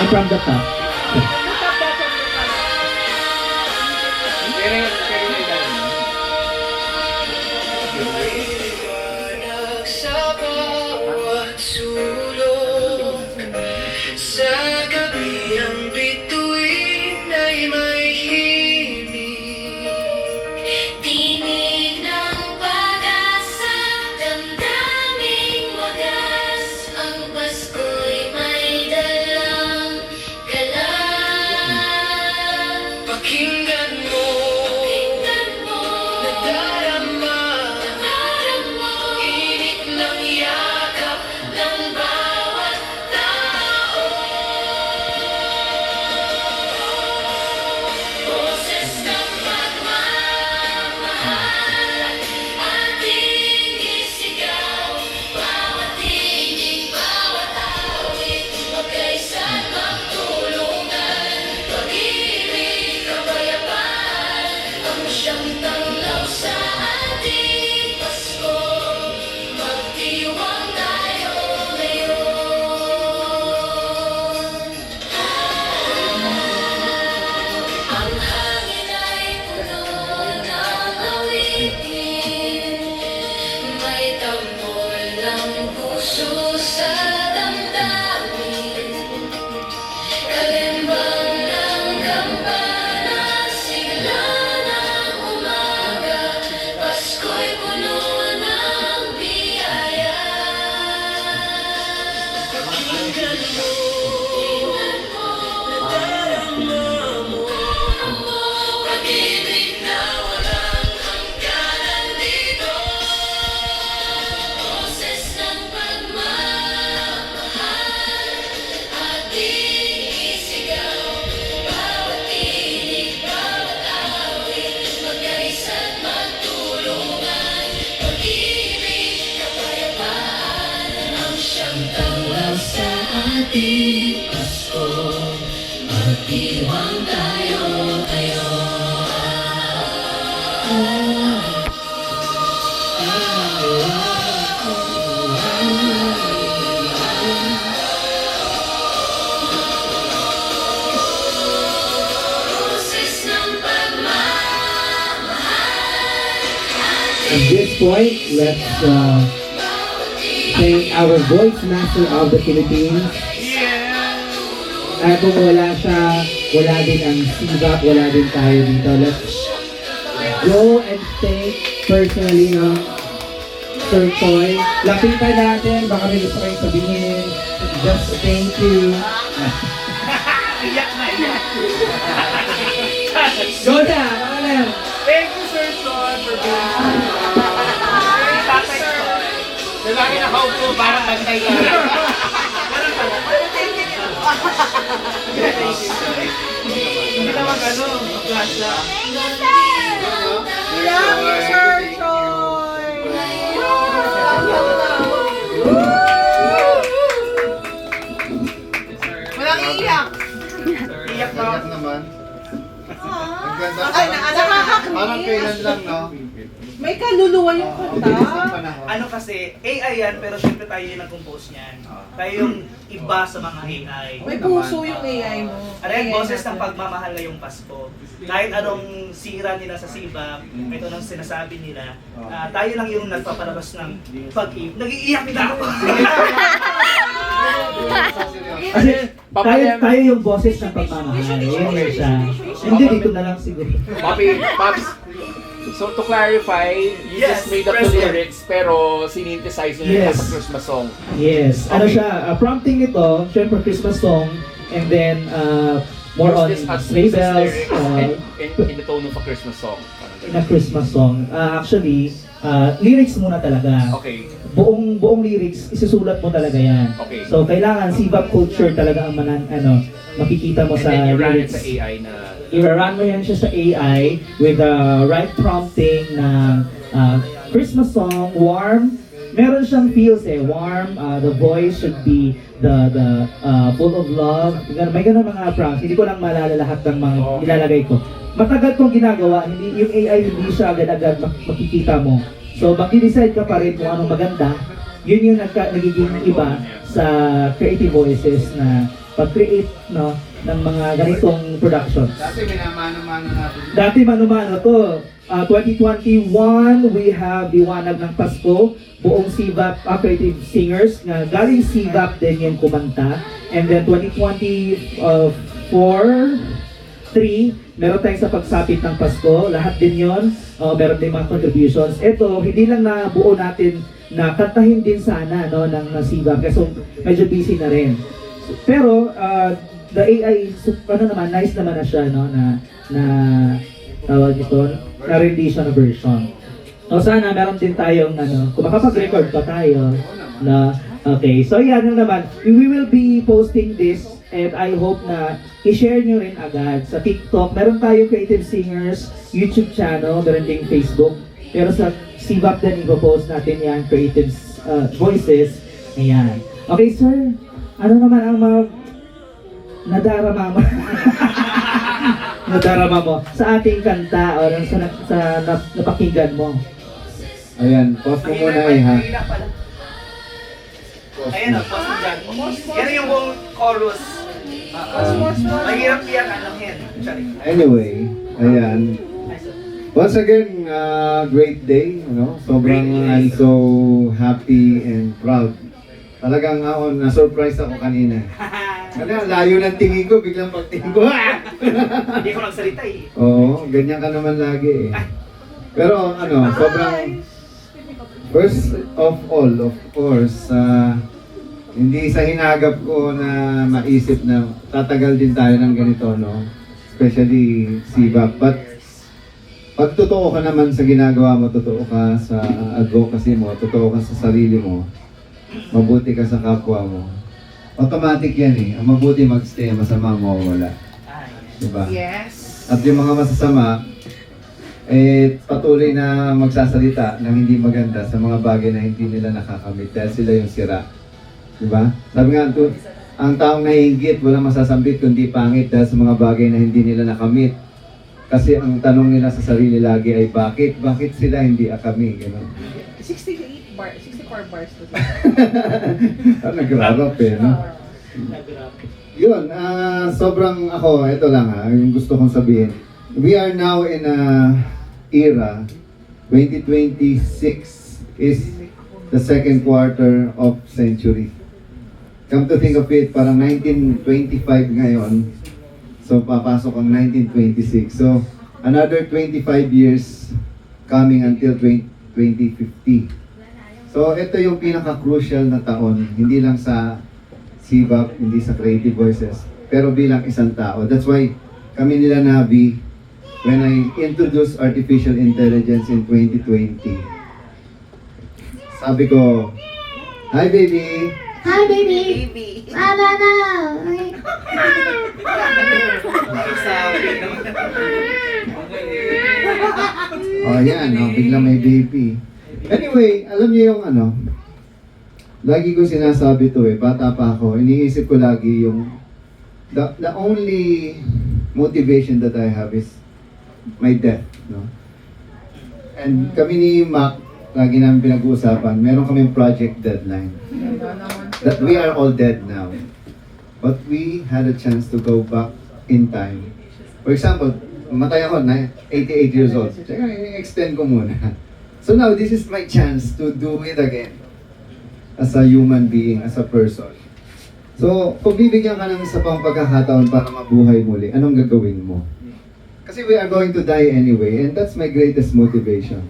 And from the top. Sa bawat sulok sa gabi ang bituin ay may himig. Tinig ng pag-asa, damdaming wagas, ang Pasko'y may dalang galang. Pakinggan mo, nadarama, init ng yakap ng bawat tao. Boses ng pagmamahal, ating isigaw, bawat tinig, bawat awit, magkaisa't magtulungan, pag-ibig, kapayapaan, ang siyang tanglaw sa ating Pasko, magdiwang tayo ngayon. Ang hangin ay puno ng awitin, may tambol ng puso sa damdamin. Kalimbang ng kampana, sigla ng umaga, Pasko'y puno ng biyaya. Pakinggan mo, nadarama mo, Pag-ibig na walang hangganan dito, boses ng pagmamahal, ating isigaw, bawat tinig, bawat awit, magkaisa't magtulungan, pag-ibig, kapayapaan, ang siyang tanglaw sa ating Pasko, magdiwang tayo Boses ng pagmamahal, At this point, let's thank our voice master of the Philippines. At kung wala siya, wala din ang sibak, wala din tayo dito. Let's go and thank personally ng Sir Toy. Lapitan natin, baka may gusto kayong sabihin. Just thank you. Iyak na, iyak. Go na! Baka na! Thank you, Sir Son, for being Tatay Son. Lalaki na kaupo, parang bantay ka. Ganun pala. Hindi naman gano'n, magkasya. Love you, Sir Troy! Walang iiyak! Iyak na. Iyak naman. Ang ganda. Ay, nakakakamiss. Parang kailan lang, no? May kaluluwa yung Ang bilis ng kanta. panahon. Ano kasi, AI yan, pero syempre tayo yung nag-compose niyan. Tayo yung iba sa mga AI. May puso yung AI mo. Ano yung boses ng pagmamahal ngayong Pasko. Kahit anong sira nila sa sibak, ito nang sinasabi nila, tayo lang yung nagpapalabas ng pag-ibig. Nag-iiyak din ako. Kasi tayo yung boses ng pagmamahal. Yun yun siya. Hindi, dito na lang siguro. Papi, Paps, so to clarify, you Yes, just made up the President. lyrics pero sinynthesize nyo Yes. yes. sa Christmas song. Yes. Ano Okay. siya, prompting ito, syempre Christmas song, and then more on Use this as sleigh bells, lyrics in the tone of a Christmas song. in a Christmas song. Actually, lyrics muna talaga. Okay. Buong lyrics, isusulat mo talaga yan. Okay. So, kailangan sibak culture talaga ang makikita mo And sa then you ran it lyrics. sa AI na... I-run mo yan siya sa AI with the right prompting ng Christmas song, warm. Meron siyang feels warm, the voice should be the full of love. May ganun mga prompts. Hindi ko lang maalala lahat ng mga ilalagay ko. Matagal kong ginagawa, yung AI hindi siya agad-agad makikita mo. So mag-decide ka pa rin kung anong maganda. Yun yung nagiging iba sa creative voices na pag-create no, ng mga ganitong production. Dati minamano-mano natin. Dati mano-mano to. 2021, we have Liwanag ng Pasko, buong CVAP Creative Singers, na galing CVAP din yung kumanta. And then 2024, 3, meron tayong sa pagsapit ng Pasko, lahat din yon, meron din mga contributions. Ito, hindi lang na buo natin na kantahin din sana no, ng CVAP, kasi medyo busy na rin. Pero, the AI, ano naman, nice naman na siya, no, na tawag ito, na rendition na version. So sana meron din tayong ano, kung makapag-record pa tayo na okay. So yan lang naman. We will be posting this and I hope na i-share nyo rin agad sa TikTok. Meron tayong Creative Singers YouTube channel, meron ding Facebook. Pero sa CVAP din ipopost natin yan, Creative Voices. Ayan. Okay sir, ano naman ang mga nadarama mo? Nadarama mo sa ating kanta o sa napakinggan mo. Ayan, pause mo muna eh ha. Mahina pala. Ayan o, pause mo dyan. Yan yung buong chorus. Mahirap yan, alam yan. Sorry. Anyway, ayan. Once again, great day, Sobrang I'm so happy and proud. Talagang ako, na-surprise ako kanina. Kasi ang layo ng tingin ko, biglang pagtingin ko, Hindi ko nagsalita eh. Oo, ganyan ka naman lagi eh. Pero sobrang, first of all, of course, hindi sa hinagap ko na maisip na tatagal din tayo ng ganito, no? Especially CVAP. But, pag totoo ka naman sa ginagawa mo, totoo ka sa advocacy mo, totoo ka sa sarili mo, mabuti ka sa kapwa mo, automatic yan eh. Ang mabuti magstay, masama mawawala. Diba? Yes. At yung mga masasama, patuloy na magsasalita ng hindi maganda sa mga bagay na hindi nila nakakamit dahil sila yung sira. Diba? Sabi nga, ang taong nahihigit, walang masasambit kundi pangit dahil sa mga bagay na hindi nila nakamit. Kasi ang tanong nila sa sarili lagi ay bakit? Bakit sila hindi kami? Ganun. 64 bars to Nagrarap eh, no? Yun, sobrang ako, ito lang yung gusto kong sabihin. We are now in a era, 2026 is the second quarter of century. Come to think of it, parang 1925 ngayon, so papasok ang 1926. So, another 25 years coming until 2050. So, ito yung pinaka-crucial na taon, hindi lang sa CVAP, hindi sa Creative Voices, pero bilang isang tao. That's why kami nila Navi, when I introduced artificial intelligence in 2020, sabi ko, "Hi baby!" Hi, baby. Mama, no. Oh, yan, biglang may baby. Anyway, alam niyo yung lagi ko sinasabi to bata pa ako, iniisip ko lagi yung, the only motivation that I have is my death, no? And kami ni Mac, lagi namin pinag-uusapan, meron kaming project deadline. That we are all dead now. But we had a chance to go back in time. For example, matay ako na 88 years old. Teka, i-extend ko muna. So now, this is my chance to do it again. As a human being, as a person. So, kung bibigyan ka ng isa pang pagkakataon para mabuhay muli, anong gagawin mo? Kasi we are going to die anyway, and that's my greatest motivation.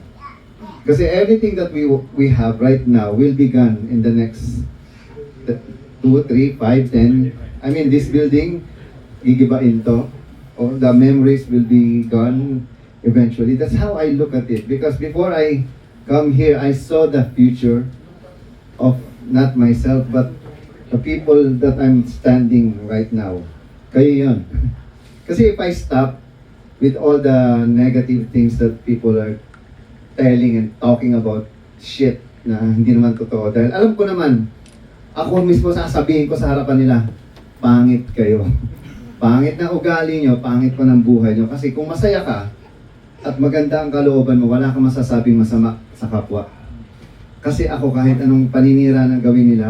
Kasi everything that we have right now will be gone in the next 2, 3, 5, 10. I mean, this building, gigibain to. Or the memories will be gone eventually. That's how I look at it. Because before I come here, I saw the future of not myself, but the people that I'm standing right now. Kayo yun. Kasi if I stop with all the negative things that people are telling and talking about shit na hindi naman totoo. Dahil alam ko naman, ako mismo sasabihin ko sa harapan nila, pangit kayo. Pangit na ugali nyo, pangit pa ng buhay nyo. Kasi kung masaya ka, at maganda ang kalooban mo, wala kang masasabing masama sa kapwa. Kasi ako kahit anong paninira na gawin nila,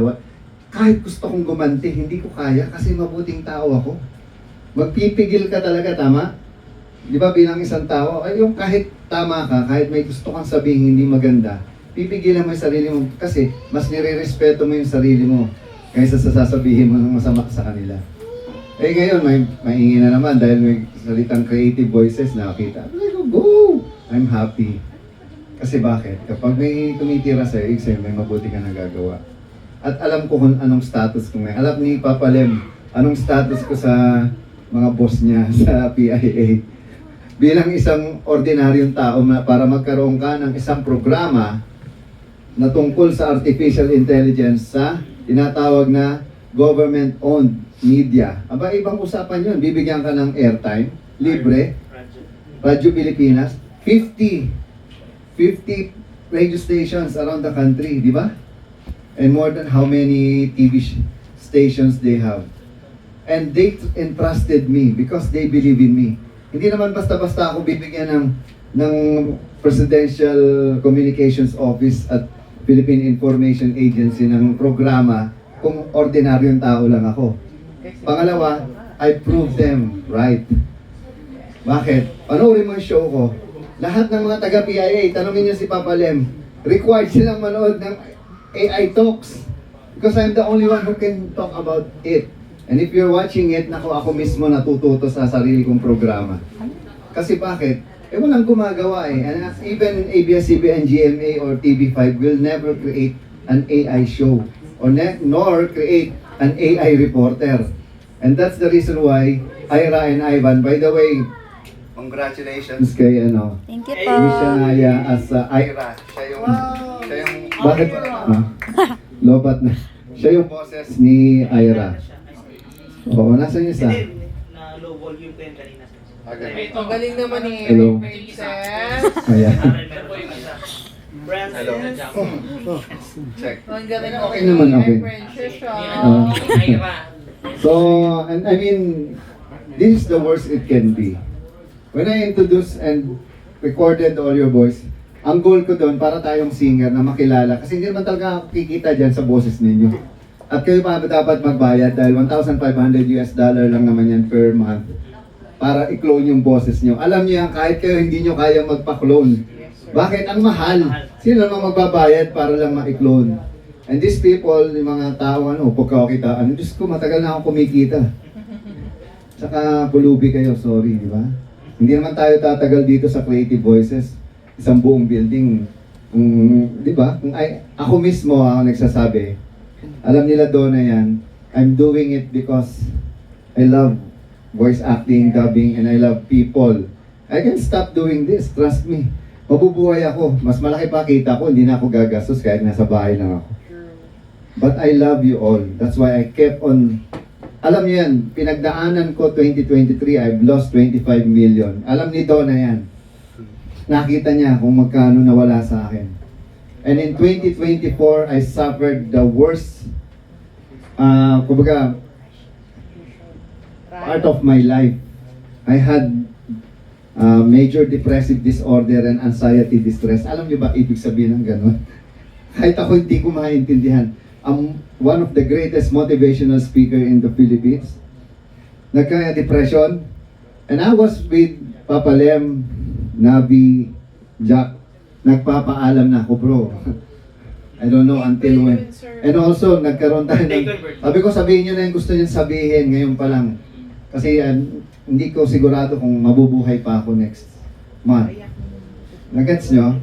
kahit gusto kong gumanti, hindi ko kaya kasi mabuting tao ako. Magpipigil ka talaga, tama? Di ba bilang isang tao, ay yung kahit tama ka, kahit may gusto kang sabihin hindi maganda, pipigilan mo yung sarili mo kasi mas nire-respeto mo yung sarili mo kaysa sa sasabihin mo ng masama sa kanila. Eh ngayon, may maingi na naman dahil may salitang creative voices na nakita. Go! I'm happy. Kasi bakit? Kapag may tumitira sa'yo, ibig sabihin may mabuti ka nagagawa. At alam ko kung anong status ko ngayon. Alam ni Papa Lem, anong status ko sa mga boss niya sa PIA. Bilang isang ordinaryong tao para magkaroon ka ng isang programa na tungkol sa artificial intelligence sa tinatawag na government-owned media. Aba, ibang usapan yun. Bibigyan ka ng airtime, libre, Radyo Pilipinas, 50 radio stations around the country, di ba? And more than how many TV stations they have. And they entrusted me because they believe in me. Hindi naman basta-basta ako bibigyan ng Presidential Communications Office at Philippine Information Agency ng programa kung ordinaryong tao lang ako. Pangalawa, I prove them right. Bakit? Panoorin mo yung show ko. Lahat ng mga taga-PIA, tanongin niyo si Papa Lem, required silang manood ng AI Talks. Because I'm the only one who can talk about it. And if you're watching it, ako mismo natututo sa sarili kong programa. Kasi bakit? Walang gumagawa eh. And even ABS-CBN, GMA, or TV5 will never create an AI show. Nor create an AI reporter. And that's the reason why Ira and Ivan, by the way, congratulations kay Thank you Miss Shania as Ira. Siya yung bakit? Lobat na. Siya yung boses ni Ira. Oo, nasa niya sa? Hindi, na low volume ko yung kanina. Ang galing naman ni Hello. Princess. Ayan. Hello. Check. Ang galing mo. Okay naman, okay. Princess siya. So, and I mean, this is the worst it can be. When I introduced and recorded all your voice, ang goal ko doon para tayong singer na makilala. Kasi hindi naman talaga kikita dyan sa boses ninyo. At kayo pa dapat magbayad dahil $1,500 lang naman yan per month para i-clone yung boses nyo. Alam niyo yan, kahit kayo hindi nyo kaya magpa-clone. Bakit? Ang mahal. Sino naman magbabayad para lang ma-clone? And these people, yung mga tao, pagkakitaan, Diyos ko, matagal na akong kumikita. Tsaka pulubi kayo, sorry, di ba? Hindi naman tayo tatagal dito sa Creative Voices. Isang buong building. Di ba? Ako mismo ako nagsasabi, alam nila doon na yan, I'm doing it because I love voice acting, dubbing, and I love people. I can stop doing this, trust me. Mabubuhay ako. Mas malaki pa kita ko, hindi na ako gagastos kahit nasa bahay lang ako. But I love you all. That's why I kept on. Alam niyo yan, pinagdaanan ko 2023, I've lost 25 million. Alam ni Donna yan. Nakita niya kung magkano nawala sa akin. And in 2024, I suffered the worst, part of my life. I had major depressive disorder and anxiety distress. Alam niyo ba ibig sabihin ng ganun? Kahit ako hindi ko maintindihan. I'm one of the greatest motivational speaker in the Philippines. Nagka-depression. And I was with Papa Lem, Navi, Jack. Nagpapaalam na ako, bro. I don't know until when. And also, nagkaroon tayo ng... Sabi ko, sabihin nyo na yung gusto nyo sabihin ngayon pa lang. Kasi hindi ko sigurado kung mabubuhay pa ako next month. Nagets nyo?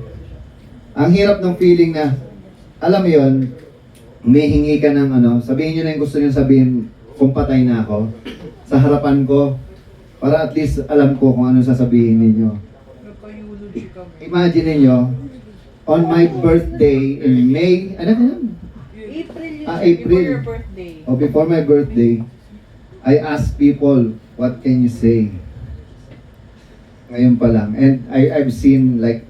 Ang hirap ng feeling na, alam mo yun, may hingi ka ng sabihin nyo na yung gusto nyo sabihin kung patay na ako. Sa harapan ko, para at least alam ko kung ano sasabihin ninyo. Imagine niyo, on my birthday in May, April. Before your birthday. Before my birthday, I asked people, what can you say? Ngayon pa lang. And I've seen like,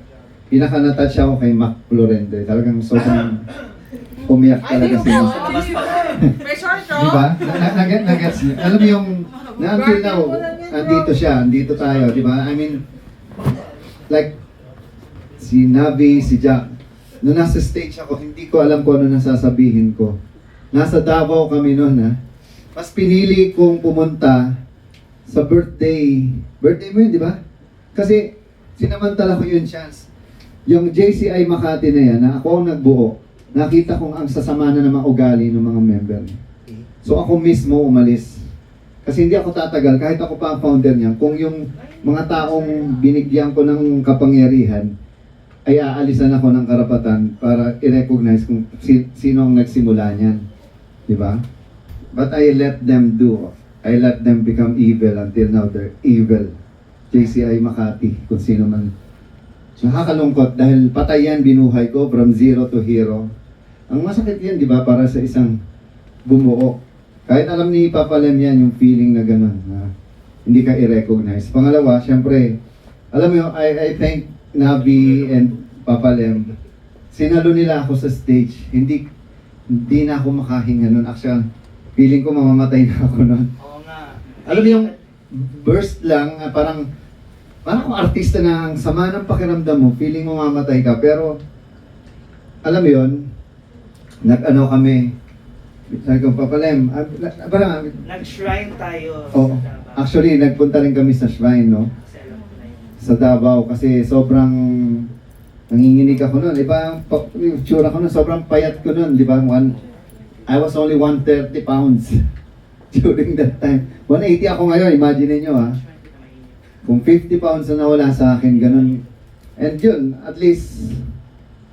pinaka-natouch ako kay Mac Florende. Talagang sobrang umiyak talaga si Mac. May short, no? Diba? Nagets niyo. Alam mo yung, na-until now, andito siya, andito tayo, diba? I mean, like, si Navi, si Jack, nung nasa stage ako, hindi ko alam kung ano nasasabihin ko. nasa Davao kami noon ha. Mas pinili kong pumunta sa birthday mo yun, di ba? Kasi sinamantala ko yun chance. Yung JCI Makati na yan, na ako ang nagbuo, nakita kong ang sasama na ng mga ugali ng mga member. So ako mismo umalis. Kasi hindi ako tatagal, kahit ako pa ang founder niya, kung yung mga taong binigyan ko ng kapangyarihan, ay aalisan ako ng karapatan para i-recognize kung sino ang nagsimula niyan. Di ba? But I let them do. I let them become evil until now they're evil. JCI Makati, kung sino man. Nakakalungkot dahil patay yan binuhay ko from zero to hero. Ang masakit yan, di ba, para sa isang bumuo. Kahit alam ni Papa Lem yan, yung feeling na gano'n, na hindi ka i-recognize. Pangalawa, syempre, alam mo, I thank Navi and Papa Lem. Sinalo nila ako sa stage. Hindi na ako makahinga nun. Actually, feeling ko mamamatay na ako nun. Oo nga. Alam mo yung burst lang, parang kung artista na ang sama ng pakiramdam mo, feeling mo mamatay ka. Pero, alam mo yun, nag-ano kami, sabi ko, Papa Lem, parang, Nag-shrine tayo oh, sa Davao. actually, nagpunta rin kami sa shrine, no? Kasi alam ko na yun. Sa Davao, kasi sobrang nanginginig ako nun. Iba yung tsura ko nun, sobrang payat ko nun, di ba? I was only 130 pounds during that time. 180 ako ngayon, imagine niyo ha. Kung 50 pounds na nawala sa akin, ganun. And yun, at least,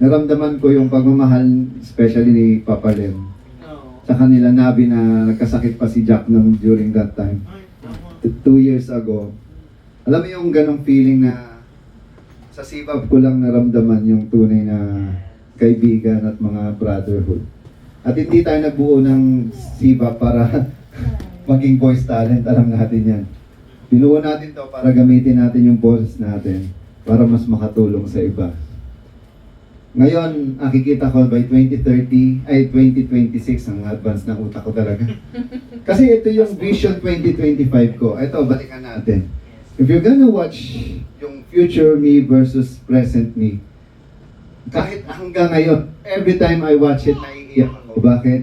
naramdaman ko yung pagmamahal, especially ni Papa Lem. Oo. Sa kanila Nabi na nagkasakit pa si Jack nung during that time. Ay, tama. 2 years ago. Alam mo yung ganong feeling na sa sibab ko lang naramdaman yung tunay na kaibigan at mga brotherhood. At hindi tayo nagbuo ng sibab para maging voice talent. Alam natin yan. Binuo natin to para gamitin natin yung boses natin para mas makatulong sa iba. Ngayon, nakikita ko by 2030, ay 2026, ang advance ng utak ko talaga. Kasi ito yung Vision 2025 ko. Ito, balikan natin. If you're gonna watch yung future me versus present me, kahit hanggang ngayon, every time I watch it, naiiyak ako. Bakit?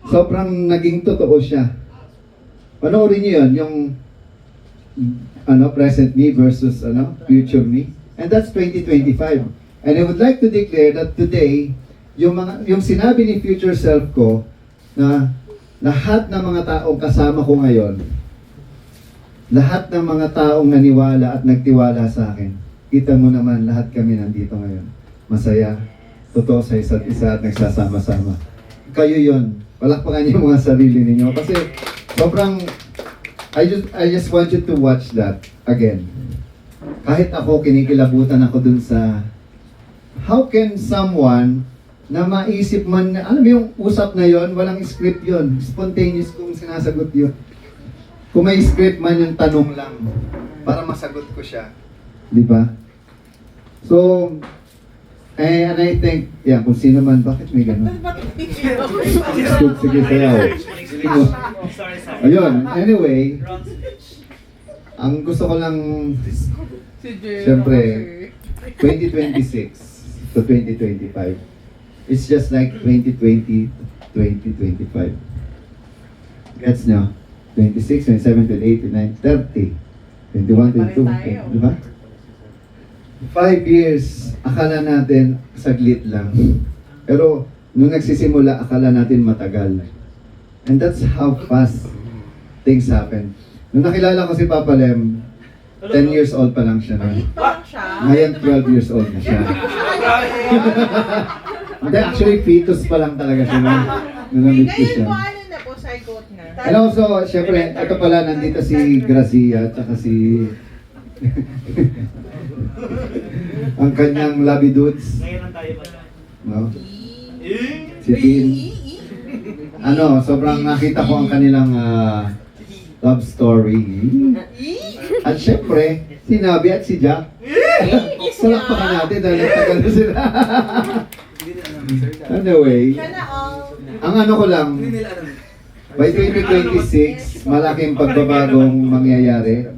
Sobrang naging totoo siya. Panoorin niyo yun, yung present me versus future me. And that's 2025. And I would like to declare that today, yung sinabi ni future self ko, na lahat ng mga taong kasama ko ngayon, lahat ng mga taong naniwala at nagtiwala sa akin, kita mo naman lahat kami nandito ngayon. Masaya, totoo sa isa't isa at nagsasama-sama. Kayo yon. Palakpakan niyo mga sarili ninyo. Kasi sobrang, I just want you to watch that again. Kahit ako, kinikilabutan ako dun sa how can someone na maisip man, alam mo yung usap na yon, walang script yon, spontaneous kung sinasagot yun. Kung may script man yung tanong lang, para masagot ko siya. Di ba? So, and I think, kung sino man, bakit may gano'n? Sige, sayaw. Sorry. Ayun, anyway, Wrong speech. ang gusto ko lang, Si Jay. siyempre, 2026 to 2025. It's just like 2020 to 2025. Gets nyo? 26, 27, 28, 29, 30, 21, 22, di ba? 5 years, akala natin saglit lang. Pero nung nagsisimula, akala natin matagal. And that's how fast things happen. Nung nakilala ko si Papa Lem, 10 years old pa lang siya na. Parang siya. Ngayon, 12 years old na siya. Hindi, actually, fetus pa lang talaga siya nung namit ko Ngayon siya. po, ano na po, zygote na. And also, syempre, ito pala, nandito si Grazia, at saka si... ang kanyang Labi Dudes, Ngayon lang tayo ba? no? Si Tin. Sobrang nakita ko ang kanilang love story. At syempre, si Nabi at si Jack. Salakpakan natin dahil tagal na sila. Anyway, Sana all. ang ano ko lang, by 2026, malaking pagbabagong mangyayari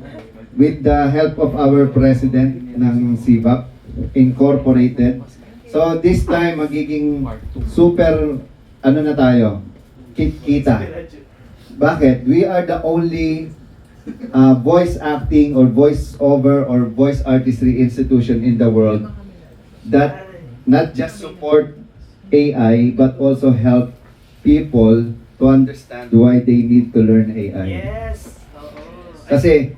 with the help of our president ng CBAP Incorporated. So this time, magiging super, na tayo, kita. Bakit? We are the only voice acting or voice over or voice artistry institution in the world that not just support AI but also help people to understand why they need to learn AI. Yes. Oo. Kasi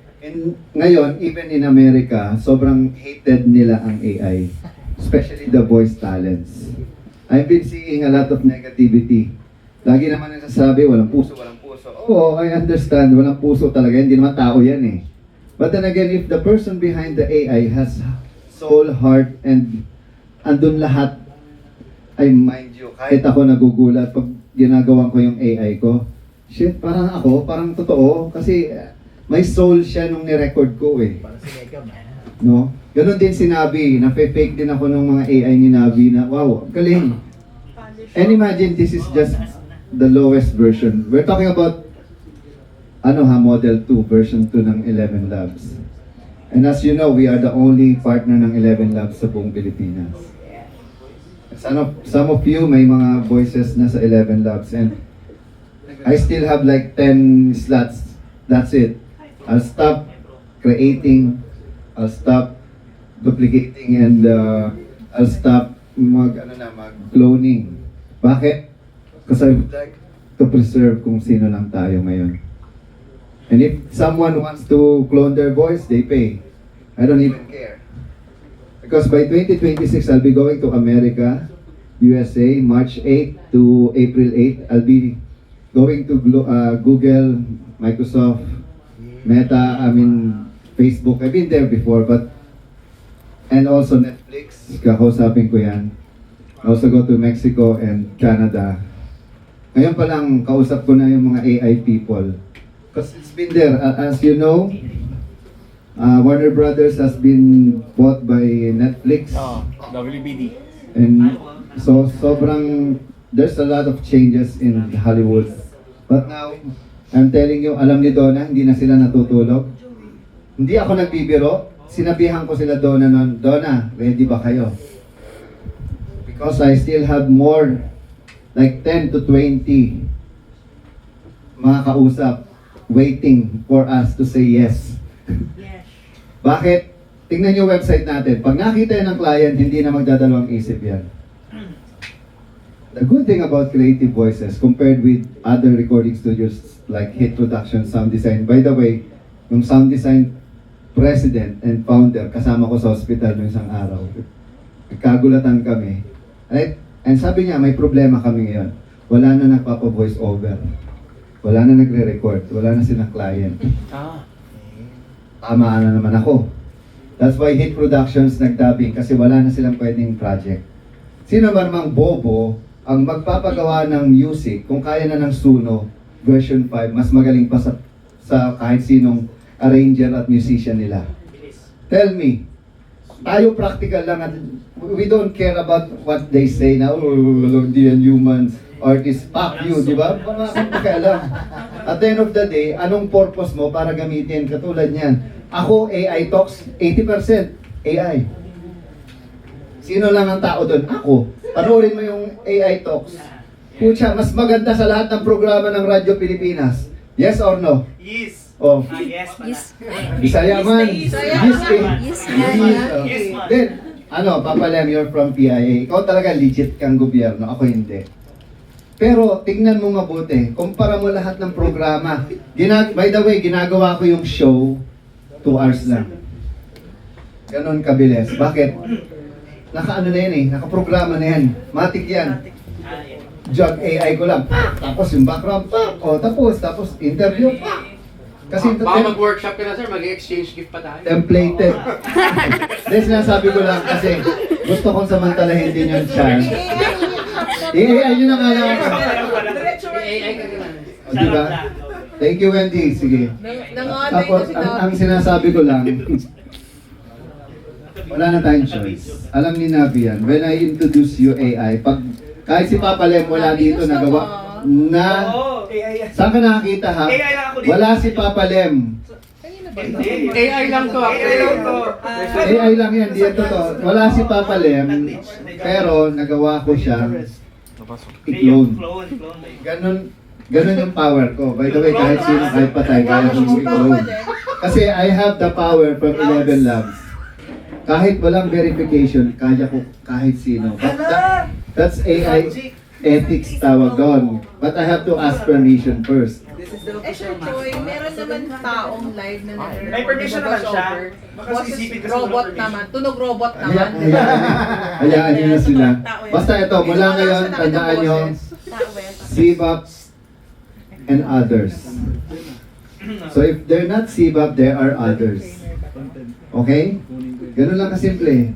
ngayon, even in America, sobrang hated nila ang AI. Especially the voice talents. I've been seeing a lot of negativity. Lagi naman nasasabi, walang puso, walang puso. Oo, I understand, walang puso talaga. Hindi naman tao yan eh. But then again, if the person behind the AI has soul, heart, and andun lahat, I mind you, kahit ako nagugulat pag ginagawa ko yung AI ko, shit, parang ako, parang totoo. Kasi may soul siya nung ni-record ko eh. No? Ganon din si Navi, na-fake din ako ng mga AI ni Navi na, wow, galing. And imagine, this is just the lowest version. We're talking about, Model 2, version 2 ng 11 Labs. And as you know, we are the only partner ng 11 Labs sa buong Pilipinas. Some of you may mga voices na sa 11 Labs and I still have like 10 slots. That's it. I'll stop creating, I'll stop duplicating, and I'll stop mag-cloning. Bakit? Because I would like to preserve kung sino lang tayo ngayon. And if someone wants to clone their voice, they pay. I don't even care. Because by 2026, I'll be going to America, USA, March 8 to April 8. I'll be going to Google, Microsoft, Meta, Facebook. I've been there before, and also Netflix, kakausapin ko yan. I also go to Mexico and Canada. Ngayon pa lang, kausap ko na yung mga AI people. Because it's been there. As you know, Warner Brothers has been bought by Netflix. WBD. And so, there's a lot of changes in Hollywood. But now, I'm telling you, alam ni Donna, hindi na sila natutulog. Hindi ako nagbibiro. Sinabihan ko sila Donna noon, Donna, ready ba kayo? Because I still have more, like 10 to 20 mga kausap waiting for us to say yes. Bakit? Tingnan yung website natin. Pag nakita yan ng client, hindi na magdadalawang isip yan. The good thing about Creative Voices compared with other recording studios like Hit Production, Sound Design. By the way, yung Sound Design president and founder, kasama ko sa hospital noong isang araw. Nagkagulatan kami. Right? And sabi niya, may problema kami ngayon. Wala na nagpapa-voice over. Wala na nagre-record. Wala na silang client. Tama na naman ako. That's why Hit Productions nagdubbing kasi wala na silang pwedeng project. Sino man mang bobo ang magpapagawa ng music kung kaya na ng Suno version 5, mas magaling pa sa kahit sinong arranger at musician nila. Tell me, tayo practical lang at we don't care about what they say na, the human artist, fuck you, di ba? Wala kang pakialam. At the end of the day, anong purpose mo para gamitin? Katulad niyan, ako, AI Talks, 80% AI. Sino lang ang tao doon? Ako. Panoorin mo yung AI Talks. Pucha, mas maganda sa lahat ng programa ng Radyo Pilipinas. Yes or no? Yes. Oh. Yes pala. Yes. Bisaya man. Bisaya. Yes, eh. Yes, Yes, man. Then, Papa Lem, you're from PIA. Ikaw talaga legit kang gobyerno. Ako hindi. Pero, tingnan mo mabuti. Kumpara mo lahat ng programa. By the way, ginagawa ko yung show 2 hours lang. Ganon kabilis. Bakit? Naka-ano na yan eh. Nakaprograma na yan. Matik yan. Jog AI ko lang. Tapos yung background. O, tapos interview. Kasi Baka mag-workshop ka na sir, mag-exchange gift pa tayo. templated. Then sinasabi ko lang kasi gusto kong samantalahin din yung chance. AI yun ang alam ko. AI ka naman. O, diba? Thank you, Wendy. Sige. Nanganay Tapos, na si ang Navi. sinasabi ko lang, wala na tayong choice. Alam ni Navi yan, when I introduce you AI, kahit si Papa Lem wala dito nagawa, Oo, AI yan. saan ka nakakita ha? AI lang ako dito. Wala si Papa Lem. Hindi. AI lang to. AI lang to. AI lang yan, di yan totoo. Wala si Papa Lem, pero nagawa ko siya Yung i-clone. clone. Ganon, Ganun yung power ko. By the way, kahit sino, kahit patay, kaya kong i-clone. Kasi I have the power from 11 Labs. Kahit walang verification, kaya ko kahit sino. But that's AI ethics tawag doon. But I have to ask permission first. Eh, Sir Joy, meron naman taong live na nag- May permission naman siya. Baka Boses sisipin kasi robot walang naman. Tunog robot naman. Hayaan nyo na sila. Basta ito, mula ngayon, tandaan nyo, CBAP and others. So if they're not CBAP, there are others. Okay? Ganun lang kasimple.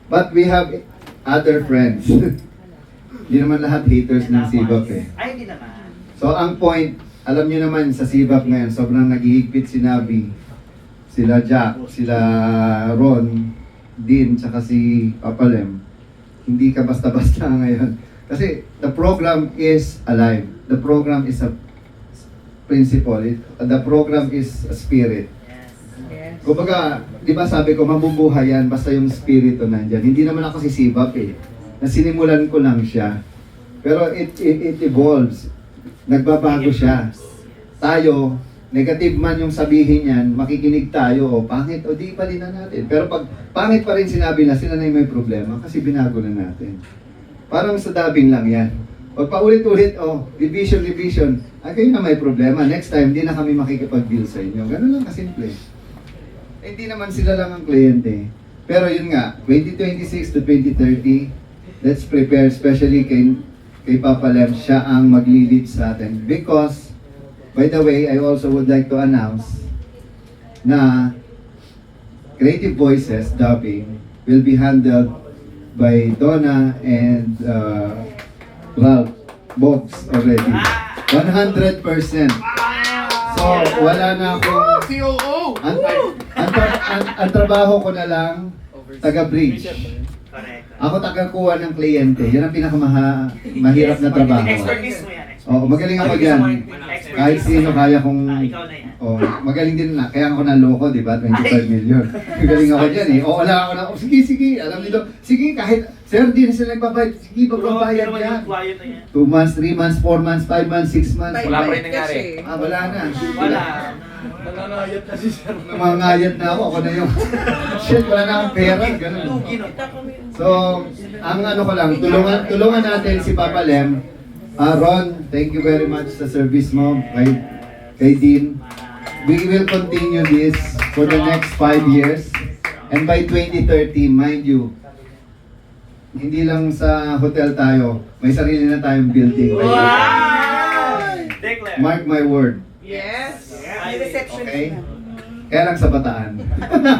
But we have other friends. Hindi naman lahat haters ng CBAP eh. Ay, hindi naman. So ang point, alam niyo naman sa CBAP ngayon, sobrang naghihigpit si Nabi, sila Jack, sila Ron, Dean, tsaka si Papalem. Hindi ka basta-basta ngayon. Kasi the program is alive. The program is a principle. The program is a spirit. Yes. Kumbaga, di ba sabi ko, mabubuhay yan basta yung spirito nandyan. Hindi naman ako si CBAP eh. Nasinimulan ko lang siya. Pero it evolves. Nagbabago siya. Tayo, negative man yung sabihin yan, makikinig tayo, o pangit, o di palinan natin. Pero pag pangit pa rin sinabi na, sila na yung may problema kasi binago na natin. Parang sa dubbing lang yan. Pag paulit-ulit, division, kayo na may problema. Next time, di na kami makikipag-deal sa inyo. Ganun lang kasimple. Hindi naman sila lang ang kliyente. Pero yun nga, 2026 to 2030, let's prepare, especially kay Papa Lem, siya ang maglilid sa atin. Because, by the way, I also would like to announce na Creative Voices dubbing will be handled by Donna and Ralph Bobs already. 100%. So, wala na akong... Ang trabaho ko na lang, taga-bridge. Correct. Ako taga-kuha ng kliyente. Yan ang pinakamahirap na trabaho. Expertise mo yan. Oo, magaling ako dyan. Kahit sino kaya kong... Ikaw na yan. Magaling din na. Kaya ako naloko, di ba? 25 million. Magaling ako dyan eh. O, wala ako na. Sige. Alam nito. Sige, kahit... Sir, di na sila nagbabayad. Sige, magbabayad yan. 2 months, 3 months, 4 months, 5 months, 6 months. Wala pa rin nangyari. Wala na. Wala. Namangayat na ako. Ako na yung... Shit, wala na akong pera. Ganun. So, ang ano ko lang, tulungan natin si Papa Lem. Ron, thank you very much sa service mo. Kay Dean. We will continue this for the next 5 years. And by 2030, mind you, hindi lang sa hotel tayo, may sarili na tayong building. Wow! Declare. Mark my word. Yes. Okay? Kaya lang sa Bataan.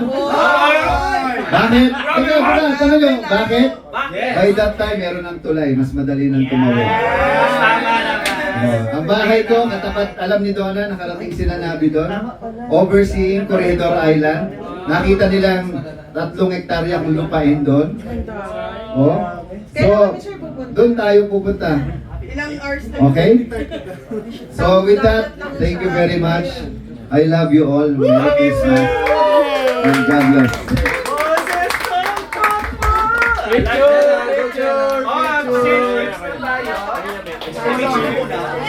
Wow. Bakit? Tanong nyo, bakit? Bakit? By that time, meron ng tulay. Mas madali nang tumawid. Tama naman. Ang bahay ko, katapat, alam ni Donna, nakarating sila Nabi doon. Overseeing Corridor Island. Nakita nilang 3 hektarya kung lupain doon. Oh. So, doon tayo pupunta. Ilang hours na? Okay? So with that, thank you very much. I love you all. Merry Christmas. And God bless. Picture! Oh, exchange gifts na tayo. Exchange muna.